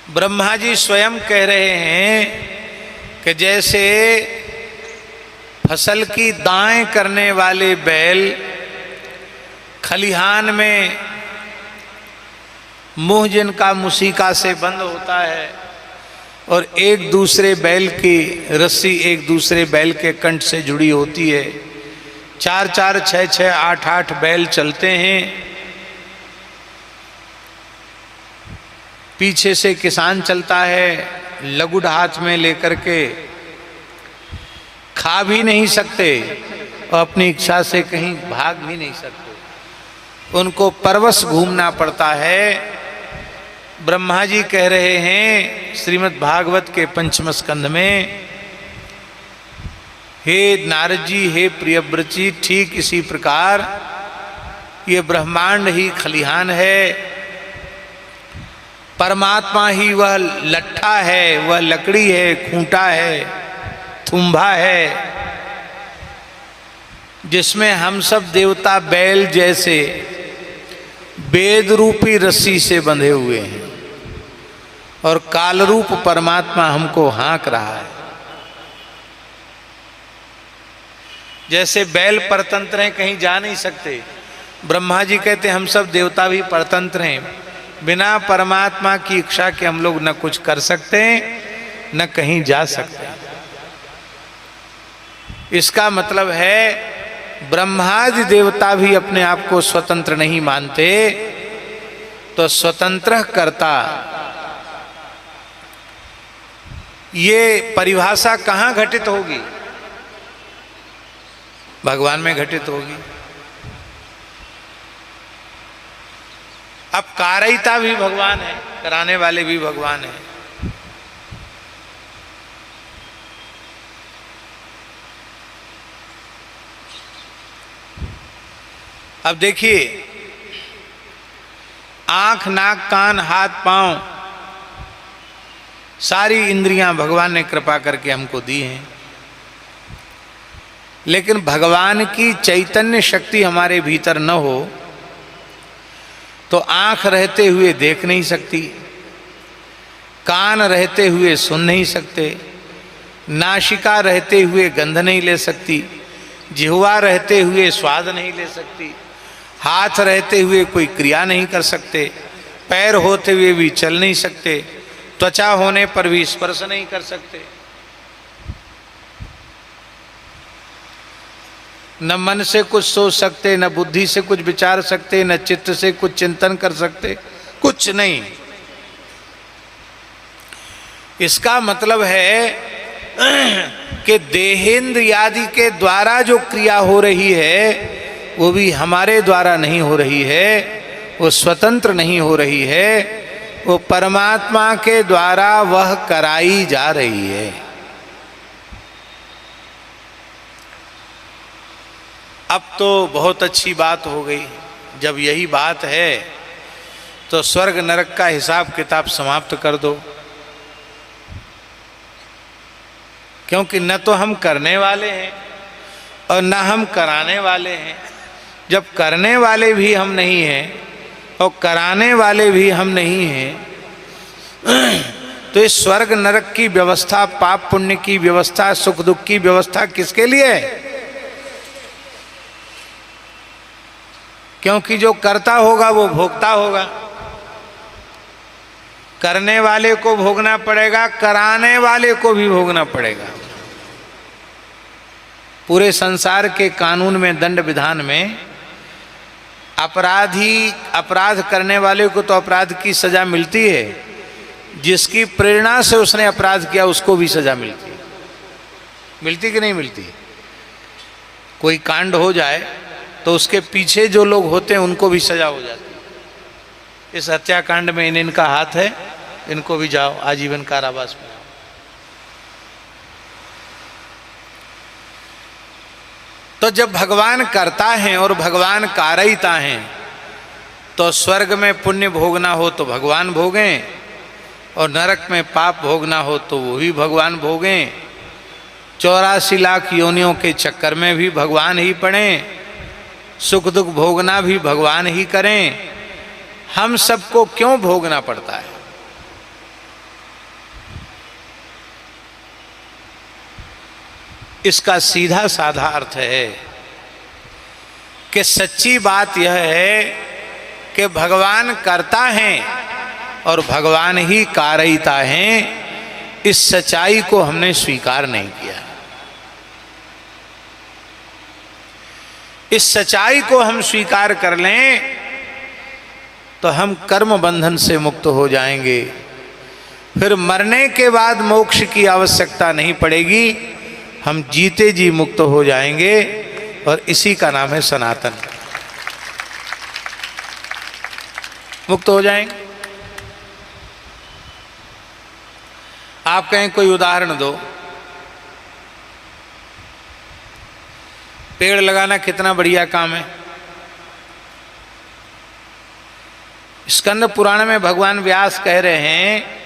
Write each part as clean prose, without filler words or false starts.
ब्रह्मा जी स्वयं कह रहे हैं कि जैसे फसल की दाएं करने वाले बैल खलिहान में मुंह जिनका मुसीका से बंद होता है और एक दूसरे बैल की रस्सी एक दूसरे बैल के कंठ से जुड़ी होती है, 4-4, 6-6, 8-8 बैल चलते हैं, पीछे से किसान चलता है लगुड़ हाथ में लेकर के, खा भी नहीं सकते और अपनी इच्छा से कहीं भाग भी नहीं सकते, उनको परवश घूमना पड़ता है। ब्रह्मा जी कह रहे हैं श्रीमद् भागवत के 5वें स्कंध में, हे नारद जी, हे प्रियव्रत जी, ठीक इसी प्रकार ये ब्रह्मांड ही खलिहान है, परमात्मा ही वह लट्ठा है, वह लकड़ी है, खूंटा है, थुम्भा है, जिसमें हम सब देवता बैल जैसे वेद रूपी रस्सी से बंधे हुए हैं और कालरूप परमात्मा हमको हाँक रहा है। जैसे बैल परतंत्र हैं, कहीं जा नहीं सकते, ब्रह्मा जी कहते हम सब देवता भी परतंत्र हैं, बिना परमात्मा की इच्छा के हम लोग न कुछ कर सकते न कहीं जा सकते। इसका मतलब है ब्रह्मादि देवता भी अपने आप को स्वतंत्र नहीं मानते, तो स्वतंत्र कर्ता ये परिभाषा कहाँ घटित होगी? भगवान में घटित होगी। अब कारयिता भी भगवान है, कराने वाले भी भगवान है। अब देखिए, आंख, नाक, कान, हाथ, पांव, सारी इंद्रियां भगवान ने कृपा करके हमको दी हैं, लेकिन भगवान की चैतन्य शक्ति हमारे भीतर न हो तो आंख रहते हुए देख नहीं सकती, कान रहते हुए सुन नहीं सकते, नासिका रहते हुए गंध नहीं ले सकती, जिह्वा रहते हुए स्वाद नहीं ले सकती, हाथ रहते हुए कोई क्रिया नहीं कर सकते, पैर होते हुए भी चल नहीं सकते, त्वचा होने पर भी स्पर्श नहीं कर सकते, न मन से कुछ सोच सकते, न बुद्धि से कुछ विचार सकते, न चित्त से कुछ चिंतन कर सकते, कुछ नहीं। इसका मतलब है कि देहेंद्र आदि के द्वारा जो क्रिया हो रही है वो भी हमारे द्वारा नहीं हो रही है, वो स्वतंत्र नहीं हो रही है, वो परमात्मा के द्वारा वह कराई जा रही है। अब तो बहुत अच्छी बात हो गई। जब यही बात है तो स्वर्ग नरक का हिसाब किताब समाप्त कर दो, क्योंकि न तो हम करने वाले हैं और न हम कराने वाले हैं। जब करने वाले भी हम नहीं हैं और कराने वाले भी हम नहीं हैं, तो इस स्वर्ग नरक की व्यवस्था, पाप पुण्य की व्यवस्था, सुख दुख की व्यवस्था किसके लिए है? क्योंकि जो करता होगा वो भोगता होगा। करने वाले को भोगना पड़ेगा, कराने वाले को भी भोगना पड़ेगा। पूरे संसार के कानून में, दंड विधान में अपराध करने वाले को तो अपराध की सजा मिलती है, जिसकी प्रेरणा से उसने अपराध किया उसको भी सजा मिलती है। मिलती कि नहीं मिलती? कोई कांड हो जाए तो उसके पीछे जो लोग होते हैं उनको भी सजा हो जाती है। इस हत्याकांड में इनका हाथ है, इनको भी जाओ आजीवन कारावास में। तो जब भगवान करता है और भगवान कारयिता हैं, तो स्वर्ग में पुण्य भोगना हो तो भगवान भोगें और नरक में पाप भोगना हो तो वो भी भगवान भोगें। 84 लाख योनियों के चक्कर में भी भगवान ही पड़ें, सुख दुख भोगना भी भगवान ही करें। हम सबको क्यों भोगना पड़ता है? इसका सीधा साधा अर्थ है कि सच्ची बात यह है कि भगवान करता है और भगवान ही कारयिता हैं। इस सच्चाई को हमने स्वीकार नहीं किया। इस सच्चाई को हम स्वीकार कर लें तो हम कर्म बंधन से मुक्त हो जाएंगे। फिर मरने के बाद मोक्ष की आवश्यकता नहीं पड़ेगी, हम जीते जी मुक्त हो जाएंगे और इसी का नाम है सनातन। मुक्त हो जाएंगे। आप कहें कोई उदाहरण दो। पेड़ लगाना कितना बढ़िया काम है। स्कंद पुराण में भगवान व्यास कह रहे हैं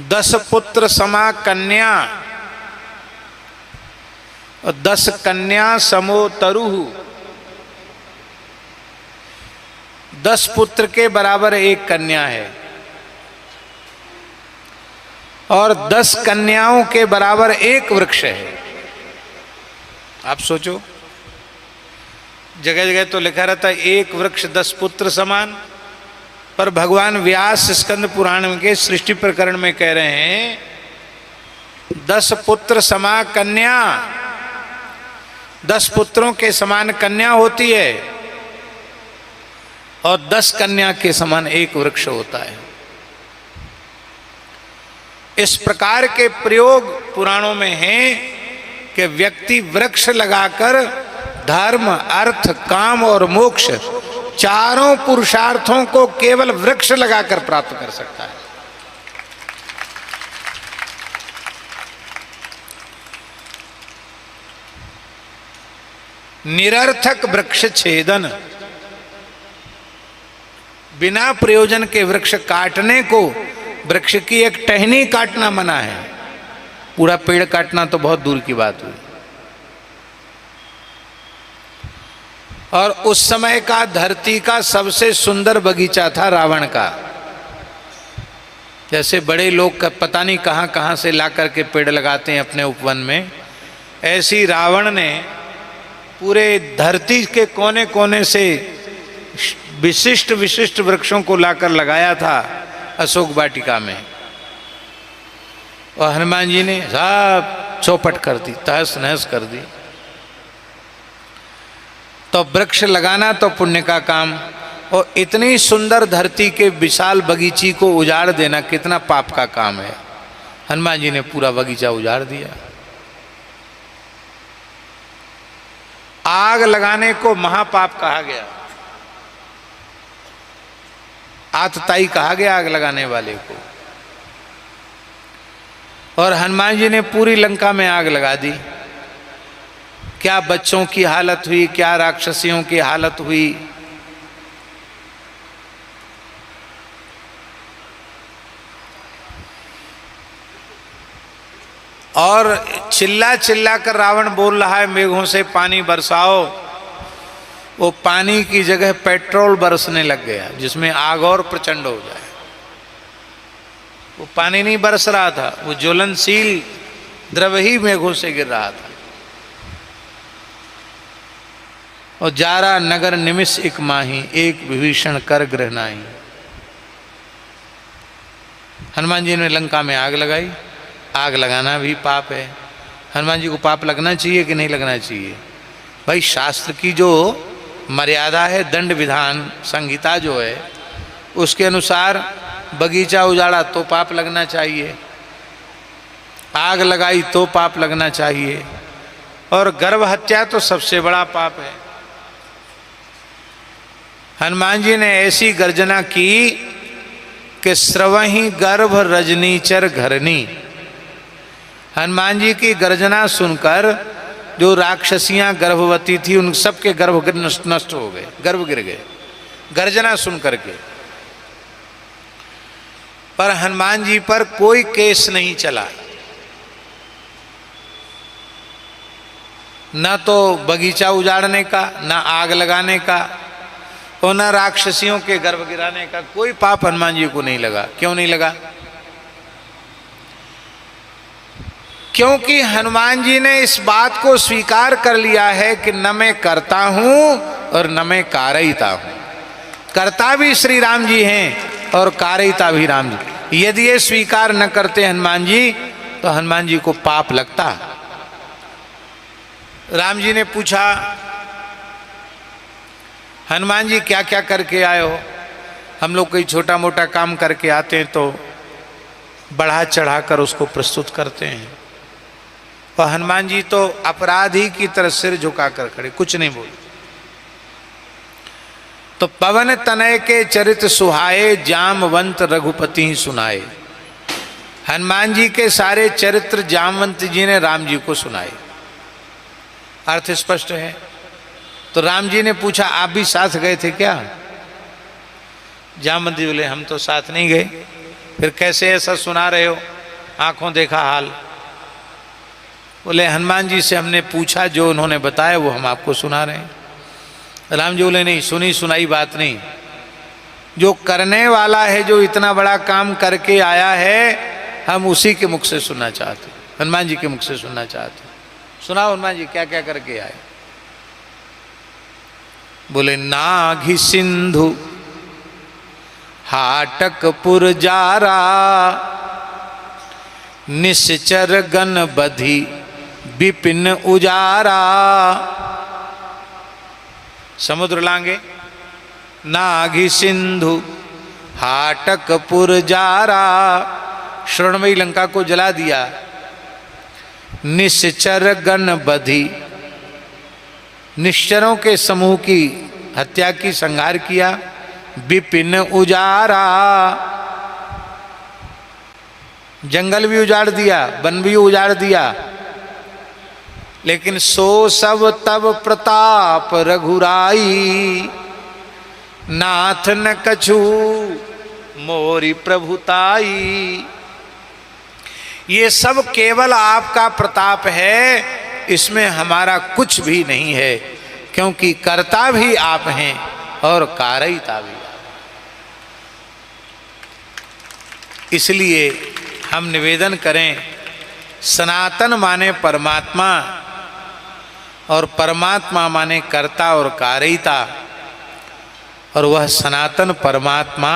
10 पुत्र समा कन्या और 10 कन्या समो तरुहु। 10 पुत्र के बराबर एक कन्या है और 10 कन्याओं के बराबर एक वृक्ष है। आप सोचो, जगह जगह तो लिखा रहता है एक वृक्ष 10 पुत्र समान, पर भगवान व्यास स्कंद पुराण के सृष्टि प्रकरण में कह रहे हैं 10 पुत्र समा कन्या। 10 पुत्रों के समान कन्या होती है और 10 कन्या के समान एक वृक्ष होता है। इस प्रकार के प्रयोग पुराणों में हैं कि व्यक्ति वृक्ष लगाकर धर्म, अर्थ, काम और मोक्ष चारों पुरुषार्थों को केवल वृक्ष लगाकर प्राप्त कर सकता है। निरर्थक वृक्ष छेदन, बिना प्रयोजन के वृक्ष काटने को, वृक्ष की एक टहनी काटना मना है, पूरा पेड़ काटना तो बहुत दूर की बात हुई। और उस समय का धरती का सबसे सुंदर बगीचा था रावण का। जैसे बड़े लोग का पता नहीं कहां कहां से ला करके पेड़ लगाते हैं अपने उपवन में, ऐसी रावण ने पूरे धरती के कोने कोने से विशिष्ट विशिष्ट वृक्षों को लाकर लगाया था अशोक वाटिका में। और हनुमान जी ने सब चौपट कर दी, तहस नहस कर दी। तो वृक्ष लगाना तो पुण्य का काम, और इतनी सुंदर धरती के विशाल बगीची को उजाड़ देना कितना पाप का काम है। हनुमान जी ने पूरा बगीचा उजाड़ दिया। आग लगाने को महापाप कहा गया, आतताई कहा गया आग लगाने वाले को। और हनुमान जी ने पूरी लंका में आग लगा दी। क्या बच्चों की हालत हुई, क्या राक्षसियों की हालत हुई। और चिल्ला चिल्ला कर रावण बोल रहा है मेघों से पानी बरसाओ। वो पानी की जगह पेट्रोल बरसने लग गया जिसमें आग और प्रचंड हो जाए। वो पानी नहीं बरस रहा था, वो ज्वलनशील द्रव ही मेघों से गिर रहा था। और जारा नगर निमिष एक माही, एक विभीषण कर गृह नाही। हनुमान जी ने लंका में आग लगाई। आग लगाना भी पाप है। हनुमान जी को पाप लगना चाहिए कि नहीं लगना चाहिए? भाई शास्त्र की जो मर्यादा है, दंड विधान संहिता जो है, उसके अनुसार बगीचा उजाड़ा तो पाप लगना चाहिए, आग लगाई तो पाप लगना चाहिए। और गर्भ हत्या तो सबसे बड़ा पाप है। हनुमान जी ने ऐसी गर्जना की कि स्रवहि गर्भ रजनीचर घरनी। हनुमान जी की गर्जना सुनकर जो राक्षसियां गर्भवती थी उन सबके गर्भ नष्ट हो गए, गर्भ गिर गए गर्जना सुन करके। पर हनुमान जी पर कोई केस नहीं चला, न तो बगीचा उजाड़ने का, न आग लगाने का, और न राक्षसियों के गर्भ गिराने का। कोई पाप हनुमान जी को नहीं लगा। क्यों नहीं लगा? क्योंकि हनुमान जी ने इस बात को स्वीकार कर लिया है कि न मैं करता हूं और न मैं कारयिता हूं। कर्ता भी श्री राम जी हैं और कारयिता भी राम जी। यदि ये स्वीकार न करते हनुमान जी तो हनुमान जी को पाप लगता। राम जी ने पूछा, हनुमान जी क्या क्या करके आए हो? हम लोग कोई छोटा मोटा काम करके आते हैं तो बढ़ा चढ़ा कर उसको प्रस्तुत करते हैं, और हनुमान जी तो अपराधी की तरह सिर झुकाकर खड़े, कुछ नहीं बोले। तो पवन तनय के चरित सुहाए, जामवंत रघुपति ही सुनाए। हनुमान जी के सारे चरित्र जामवंत जी ने राम जी को सुनाए। अर्थ स्पष्ट है। तो राम जी ने पूछा, आप भी साथ गए थे क्या? जामवंत जी बोले, हम तो साथ नहीं गए। फिर कैसे ऐसा सुना रहे हो? आंखों देखा हाल। बोले, हनुमान जी से हमने पूछा, जो उन्होंने बताया वो हम आपको सुना रहे हैं। राम जी बोले, नहीं, सुनी सुनाई बात नहीं, जो करने वाला है, जो इतना बड़ा काम करके आया है, हम उसी के मुख से सुनना चाहते, हनुमान जी के मुख से सुनना चाहते। सुनाओ हनुमान जी क्या क्या करके आए। बोले, नाघि सिंधु हाटकपुर जारा, निश्चर गण बधि विपिन उजारा। समुद्र लांगे, नाघि सिंधु हाटकपुर जारा, श्रवणमयी लंका को जला दिया। निश्चर गण बधि, निश्चरों के समूह की हत्या की, संहार किया। विपिन उजारा, जंगल भी उजाड़ दिया, वन भी उजाड़ दिया। लेकिन सो सब तब प्रताप रघुराई, नाथ न कछु मोरी प्रभुताई। ये सब केवल आपका प्रताप है, इसमें हमारा कुछ भी नहीं है, क्योंकि कर्ता भी आप हैं और कारयिता भी आप। इसलिए हम निवेदन करें, सनातन माने परमात्मा और परमात्मा माने कर्ता और कारयिता, और वह सनातन परमात्मा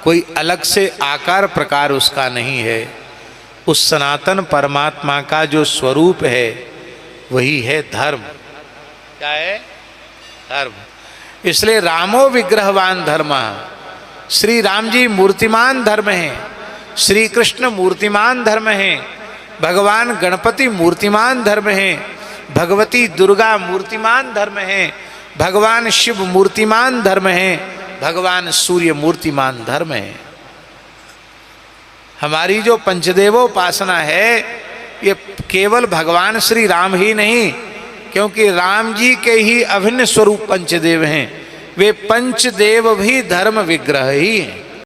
कोई अलग से आकार प्रकार उसका नहीं है। उस सनातन परमात्मा का जो स्वरूप है वही है धर्म। क्या है? धर्म। इसलिए रामो विग्रहवान धर्म, श्री राम जी मूर्तिमान धर्म हैं, श्री कृष्ण मूर्तिमान धर्म हैं, भगवान गणपति मूर्तिमान धर्म हैं, भगवती दुर्गा मूर्तिमान धर्म हैं, भगवान शिव मूर्तिमान धर्म हैं, भगवान सूर्य मूर्तिमान धर्म है। हमारी जो पंचदेवोपासना है ये केवल भगवान श्री राम ही नहीं, क्योंकि राम जी के ही अभिन्न स्वरूप पंचदेव हैं, वे पंचदेव भी धर्म विग्रह ही हैं।